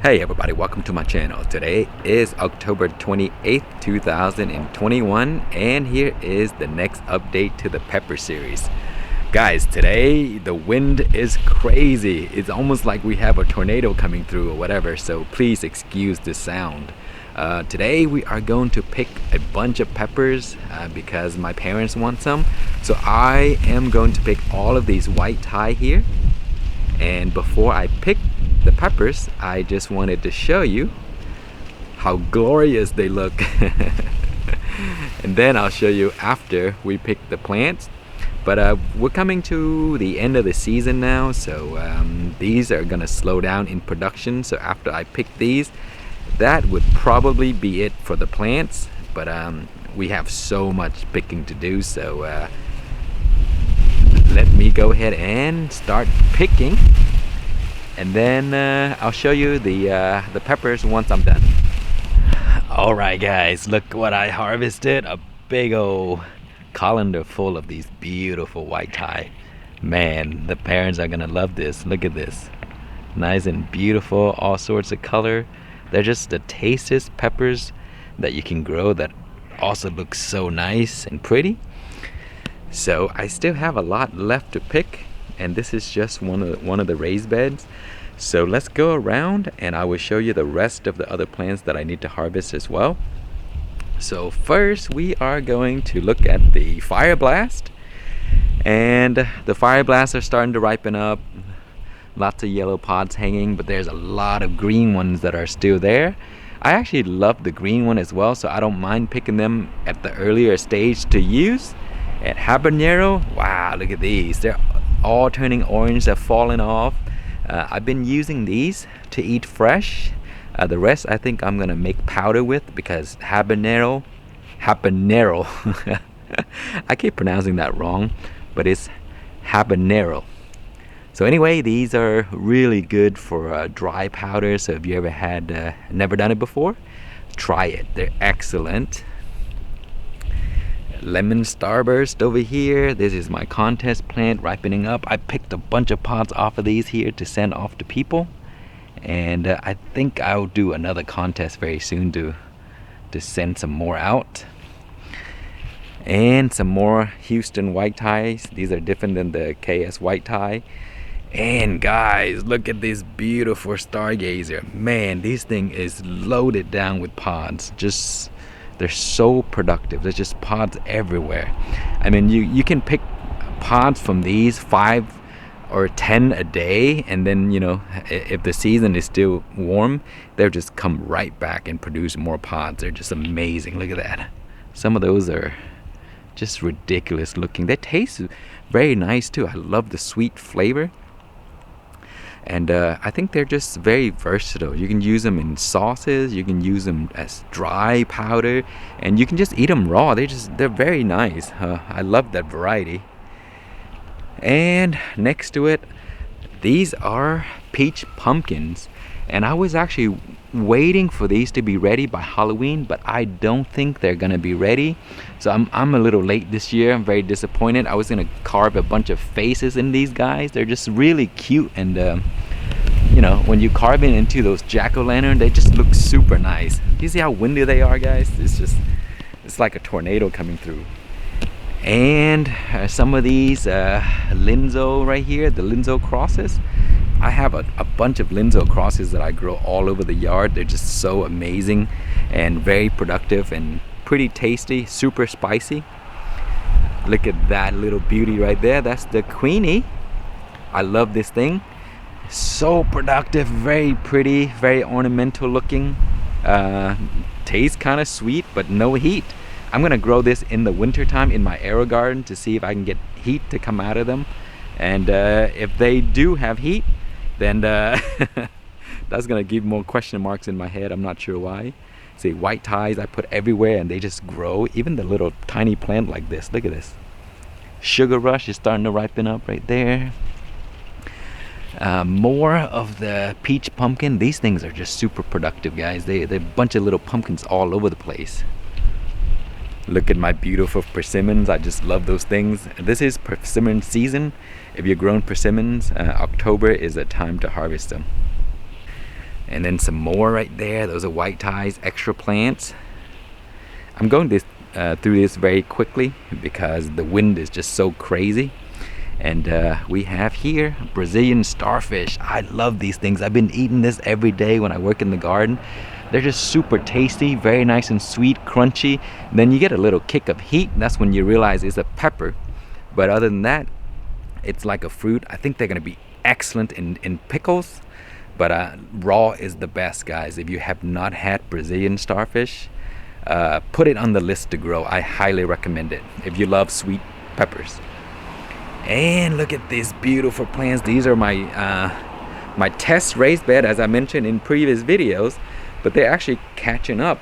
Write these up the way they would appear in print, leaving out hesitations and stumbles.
Hey everybody, welcome to my channel. Today is October 28th, 2021, and here is the next update to the pepper series. Guys, today the wind is crazy. It's almost like we have a tornado coming through or whatever, so please excuse the sound. Today we are going to pick a bunch of peppers because my parents want some. So I am going to pick all of these white Thai here. And before I pick the peppers, I just wanted to show you how glorious they look. And then I'll show you after we pick the plants. But we're coming to the end of the season now, so these are gonna slow down in production. So after I pick these, that would probably be it for the plants. But we have so much picking to do, so let me go ahead and start picking, and then I'll show you the peppers once I'm done. Alright guys, look what I harvested. A big old colander full of these beautiful white Thai. Man, the parents are gonna love this. Look at this. Nice and beautiful, all sorts of color. They're just the tastiest peppers that you can grow that also look so nice and pretty. So I still have a lot left to pick, and this is just one of the raised beds. So let's go around and I will show you the rest of the other plants that I need to harvest as well. So first we are going to look at the FireBlast, and the FireBlasts are starting to ripen up. Lots of yellow pods hanging, but there's a lot of green ones that are still there. I actually love the green one as well, so I don't mind picking them at the earlier stage to use. And Habanero, wow, look at these. They're all turning orange, they're falling off. I've been using these to eat fresh. The rest I think I'm gonna make powder with, because habanero, I keep pronouncing that wrong, but it's habanero. So anyway, these are really good for dry powder. So if you ever had never done it before, try it. They're excellent. Lemon StarrBurst over here. This is my contest plant ripening up. I picked a bunch of pods off of these here to send off to people, and I think I'll do another contest very soon to send some more out. And some more Houston white Thais. These are different than the KS white Thai. And guys, look at this beautiful StarrGazer. Man, this thing is loaded down with pods. They're so productive. There's just pods everywhere. I mean, you can pick pods from these 5 or 10 a day, and then, you know, if the season is still warm, they'll just come right back and produce more pods. They're just amazing. Look at that. Some of those are just ridiculous looking. They taste very nice too. I love the sweet flavor. And I think they're just very versatile. You can use them in sauces, you can use them as dry powder, and you can just eat them raw. They're very nice. I love that variety. And next to it, these are peach pumpkins. And I was actually waiting for these to be ready by Halloween, but I don't think they're gonna be ready. So I'm a little late this year. I'm very disappointed. I was gonna carve a bunch of faces in these guys. They're just really cute, and you know, when you carve it into those jack-o'-lantern, they just look super nice. Do you see how windy they are, guys? It's like a tornado coming through. And some of these Linzo right here, the Linzo crosses. I have a bunch of Linzo crosses that I grow all over the yard. They're just so amazing and very productive and pretty tasty, super spicy. Look at that little beauty right there. That's the QueeNhi. I love this thing. So productive, very pretty, very ornamental looking. Tastes kind of sweet, but no heat. I'm gonna grow this in the winter time in my aero garden to see if I can get heat to come out of them. And if they do have heat, then that's gonna give more question marks in my head. I'm not sure why. See, white Thais I put everywhere, and they just grow. Even the little tiny plant like this. Look at this. Sugar Rush is starting to ripen up right there. More of the peach pumpkin. These things are just super productive, guys. They're a bunch of little pumpkins all over the place. Look at my beautiful persimmons. I just love those things. This is persimmon season. If you're growing persimmons, October is a time to harvest them. And then some more right there. Those are white ties, extra plants. I'm going through this very quickly because the wind is just so crazy. And we have here Brazilian starfish. I love these things. I've been eating this every day when I work in the garden. They're just super tasty, very nice and sweet, crunchy. And then you get a little kick of heat. That's when you realize it's a pepper. But other than that, it's like a fruit. I think they're gonna be excellent in pickles. But raw is the best, guys. If you have not had Brazilian starfish, put it on the list to grow. I highly recommend it if you love sweet peppers. And look at these beautiful plants. These are my my test raised bed, as I mentioned in previous videos, but they're actually catching up,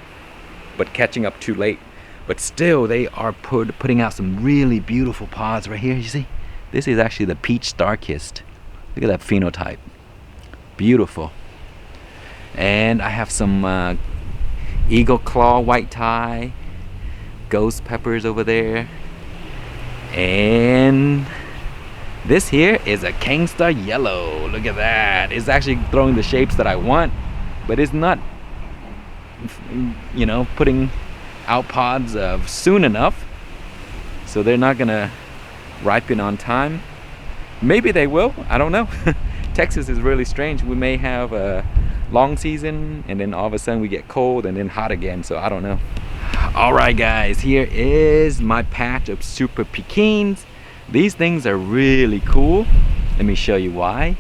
but catching up too late. But still, they are putting out some really beautiful pods right here. You see, this is actually the Peach StarrKist. Look at that phenotype, beautiful. And I have some eagle claw white tie, ghost peppers over there, and this here is a KhangSta Yellow. Look at that. It's actually throwing the shapes that I want, but it's not, you know, putting out pods soon enough, so they're not gonna ripen on time. Maybe they will, I don't know. Texas is really strange. We may have a long season and then all of a sudden we get cold and then hot again, so I don't know. All right guys, here is my patch of Super Pequins. These things are really cool. Let me show you why.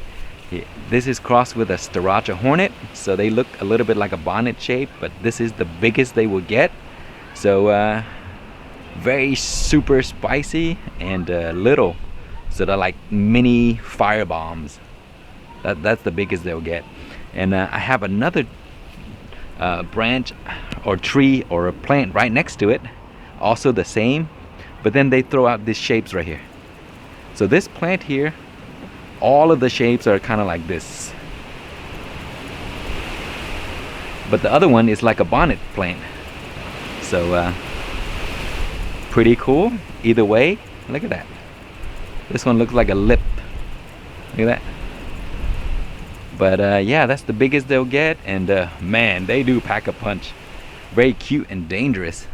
This is crossed with a Starraja Hornet, so they look a little bit like a bonnet shape, but this is the biggest they will get. So very super spicy and little, so they're like mini fire bombs. That's the biggest they'll get. And I have another branch or tree or a plant right next to it, also the same, but then they throw out these shapes right here. So this plant here, all of the shapes are kind of like this, but the other one is like a bonnet plant. So pretty cool either way. Look at that. This one looks like a lip. Look at that. But yeah, that's the biggest they'll get. And man, they do pack a punch. Very cute and dangerous.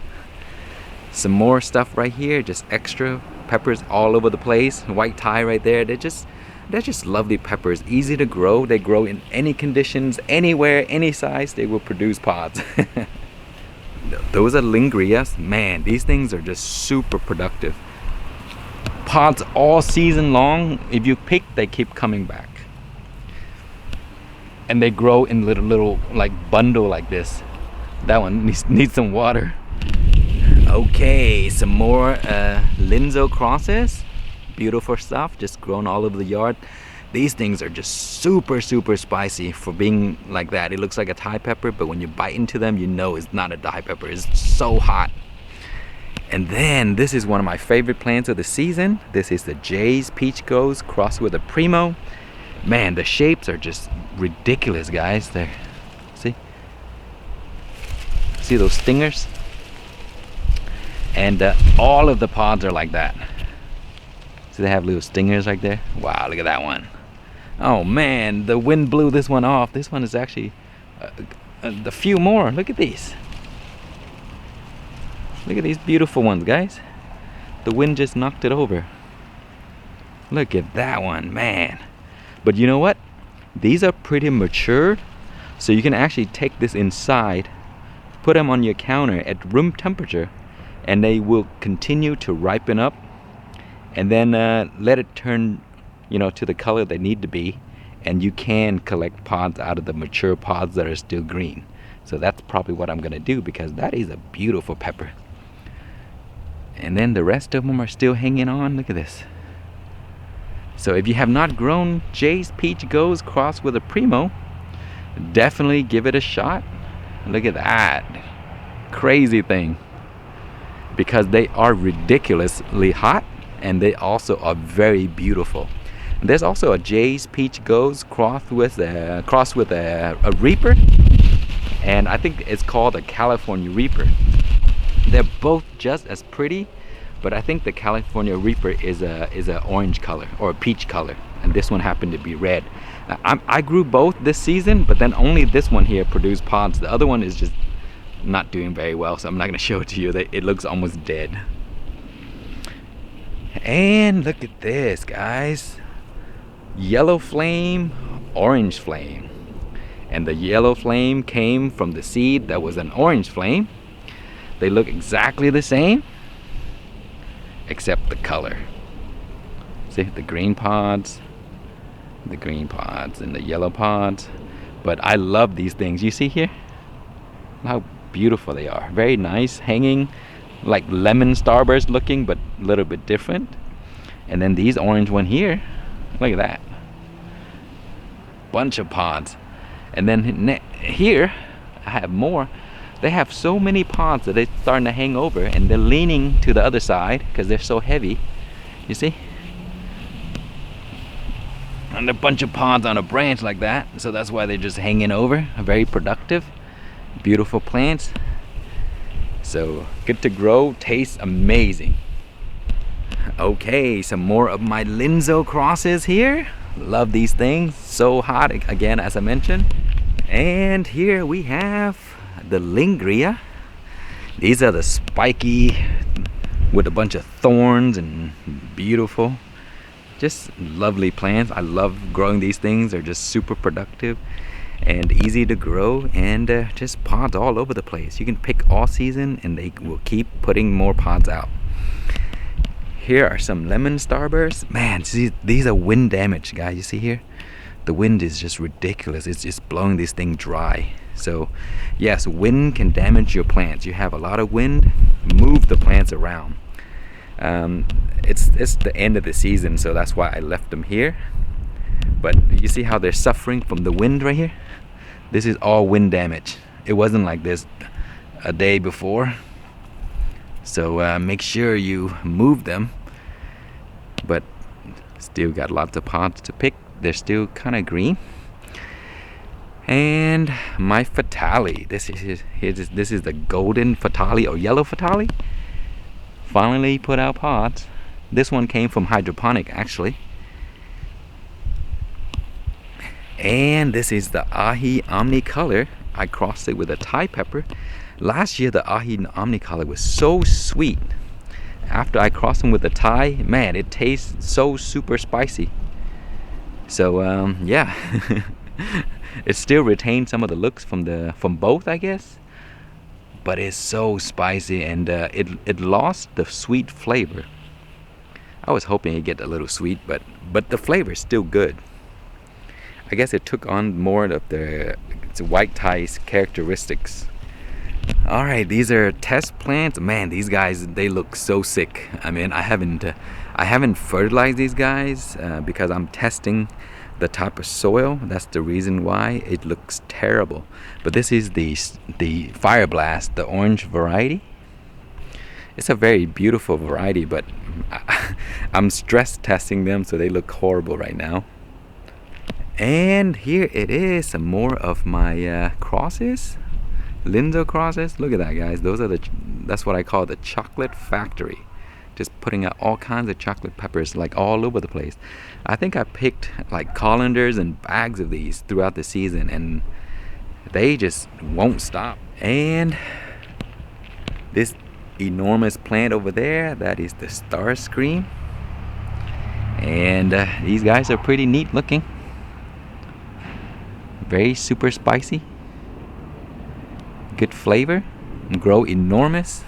Some more stuff right here, just extra peppers all over the place. White tie right there. They're just lovely peppers, easy to grow. They grow in any conditions, anywhere, any size. They will produce pods. Those are Lingrias. Man, these things are just super productive. Pods all season long. If you pick, they keep coming back. And they grow in little like bundle like this. That one needs some water. Okay, some more Linzo crosses. Beautiful stuff, just grown all over the yard. These things are just super spicy for being like that. It looks like a Thai pepper, but when you bite into them, you know it's not a Thai pepper. It's so hot. And then this is one of my favorite plants of the season. This is the Jay's Peach Goes crossed with a Primo. Man, the shapes are just ridiculous, guys. There, see those stingers? And all of the pods are like that. So they have little stingers right there. Wow, look at that one. Oh man, the wind blew this one off. This one is actually a few more. Look at these. Look at these beautiful ones, guys. The wind just knocked it over. Look at that one, man. But you know what? These are pretty mature, so you can actually take this inside, put them on your counter at room temperature, and they will continue to ripen up, and then let it turn, you know, to the color they need to be, and you can collect pods out of the mature pods that are still green. So that's probably what I'm gonna do, because that is a beautiful pepper. And then the rest of them are still hanging on. Look at this. So if you have not grown Jay's Peach Goes crossed with a Primo, definitely give it a shot. Look at that crazy thing, because they are ridiculously hot and they also are very beautiful. And there's also a Jay's Peach Goes crossed with a Reaper, and I think it's called a California Reaper. They're both just as pretty, but I think the California Reaper is a orange color or a peach color, and this one happened to be red. I grew both this season, but then only this one here produced pods. The other one is just not doing very well, so I'm not going to show it to you. It looks almost dead. And look at this, guys. Yellow flame, orange flame. And the yellow flame came from the seed that was an orange flame. They look exactly the same, except the color. See, the green pods and the yellow pods. But I love these things. You see here how beautiful they are. Very nice, hanging, like Lemon StarrBurst looking, but a little bit different. And then these orange one here, look at that, bunch of pods. And then here I have more. They have so many pods that they're starting to hang over, and they're leaning to the other side because they're so heavy. You see? And a bunch of pods on a branch like that, so that's why they're just hanging over. Very productive, beautiful plants. So good to grow, tastes amazing. Okay, some more of my Linzo crosses here. Love these things, so hot again, as I mentioned. And here we have the Lingria. These are the spiky with a bunch of thorns and beautiful. Just lovely plants. I love growing these things. They're just super productive and easy to grow, and just pods all over the place. You can pick all season and they will keep putting more pods out. Here are some Lemon StarrBurst. Man, see, these are wind damaged, guys. You see here? The wind is just ridiculous. It's just blowing this thing dry. So yes, wind can damage your plants. You have a lot of wind, move the plants around. It's the end of the season, so that's why I left them here. But you see how they're suffering from the wind right here? This is all wind damage. It wasn't like this a day before. So make sure you move them. But still got lots of pods to pick. They're still kind of green. And my Fatalii. This is the golden Fatalii or yellow Fatalii. Finally put out pods. This one came from hydroponic actually. And this is the Ahi Omni color. I crossed it with a Thai pepper. Last year the Ahi Omni color was so sweet. After I crossed them with the Thai, man, it tastes so super spicy. So yeah, it still retains some of the looks from both, I guess. But it's so spicy, and it lost the sweet flavor. I was hoping it'd get a little sweet, but the flavor is still good. I guess it took on more of the white Thai's characteristics. All right, these are test plants. Man, these guys, they look so sick. I mean, I haven't fertilized these guys because I'm testing the type of soil. That's the reason why it looks terrible. But this is the FireBlast, the orange variety. It's a very beautiful variety, but I'm stress testing them, so they look horrible right now. And here it is, some more of my crosses, Linzo crosses. Look at that, guys. That's what I call the chocolate factory. Just putting out all kinds of chocolate peppers like all over the place. I think I picked like colanders and bags of these throughout the season, and they just won't stop. And this enormous plant over there, that is the StarrScream. And these guys are pretty neat looking. Very super spicy. Good flavor. Grow enormous.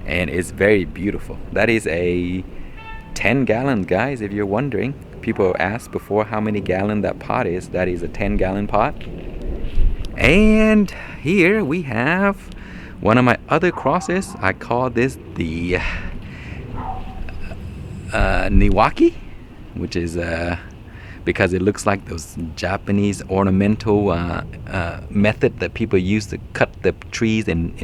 And it's very beautiful. That is a 10 gallons, guys, if you're wondering. People asked before how many gallon that pot is. That is a 10-gallon pot. And here we have one of my other crosses. I call this the Niwaki, which is because it looks like those Japanese ornamental method that people use to cut the trees in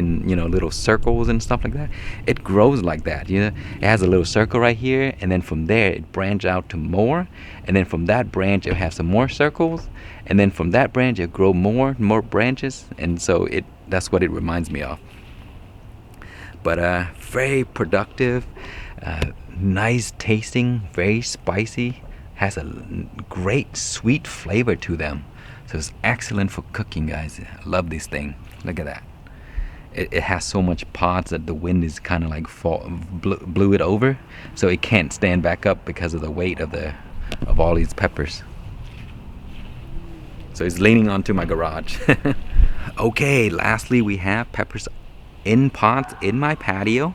little circles and stuff like that. It grows like that, It has a little circle right here, and then from there it branches out to more, and then from that branch it has some more circles, and then from that branch it grow more branches, and so that's what it reminds me of. But very productive, nice tasting, very spicy. has a great sweet flavor to them. So it's excellent for cooking, guys. I love this thing. Look at that. It has so much pods that the wind is kind of like blew it over, so it can't stand back up because of the weight of all these peppers. So it's leaning onto my garage. Okay, lastly we have peppers in pots in my patio.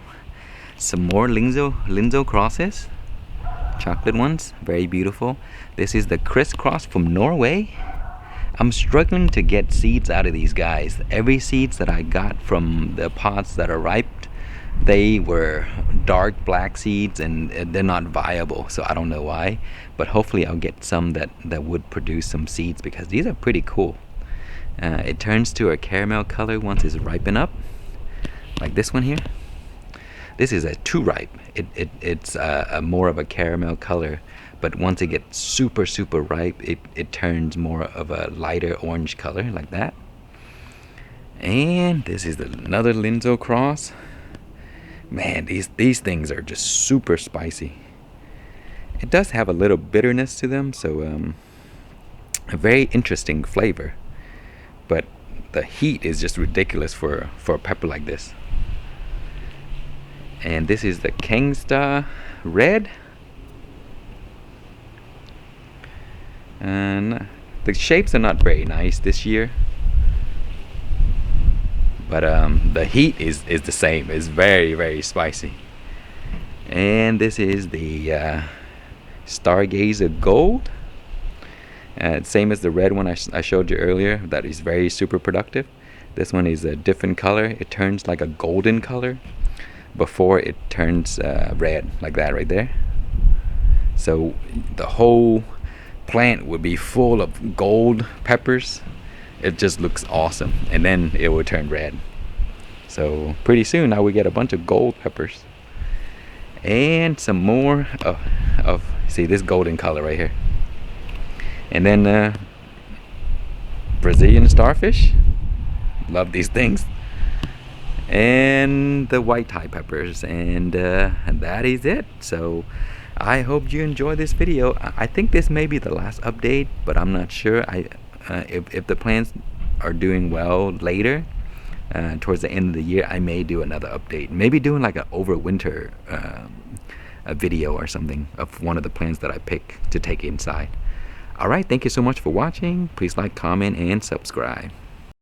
Some more Linzo crosses, chocolate ones, very beautiful. This is the crisscross from Norway. I'm struggling to get seeds out of these guys. Every seeds that I got from the pods that are ripe, they were dark black seeds and they're not viable, so I don't know why, but hopefully I'll get some that would produce some seeds, because these are pretty cool. It turns to a caramel color once it's ripened up, like this one here. This is a too ripe. It's a more of a caramel color, but once it gets super ripe, it turns more of a lighter orange color, like that. And this is another Linzo cross. Man, these things are just super spicy. It does have a little bitterness to them, so a very interesting flavor. But the heat is just ridiculous for a pepper like this. And this is the KhangSta Red. And the shapes are not very nice this year, but the heat is the same. It's very spicy. And this is the StarrGazer Gold. Same as the red one I showed you earlier, that is very super productive. This one is a different color. It turns like a golden color before it turns red, like that right there. So the whole plant would be full of gold peppers. It just looks awesome, and then it will turn red. So pretty soon I will get a bunch of gold peppers and some more of see this golden color right here. And then Brazilian starrfish, love these things, and the white Thai peppers, and that is it. So I hope you enjoyed this video. I think this may be the last update, but I'm not sure. If the plants are doing well later, towards the end of the year, I may do another update. Maybe doing like an overwinter a video or something of one of the plants that I pick to take inside. Alright, thank you so much for watching. Please like, comment, and subscribe.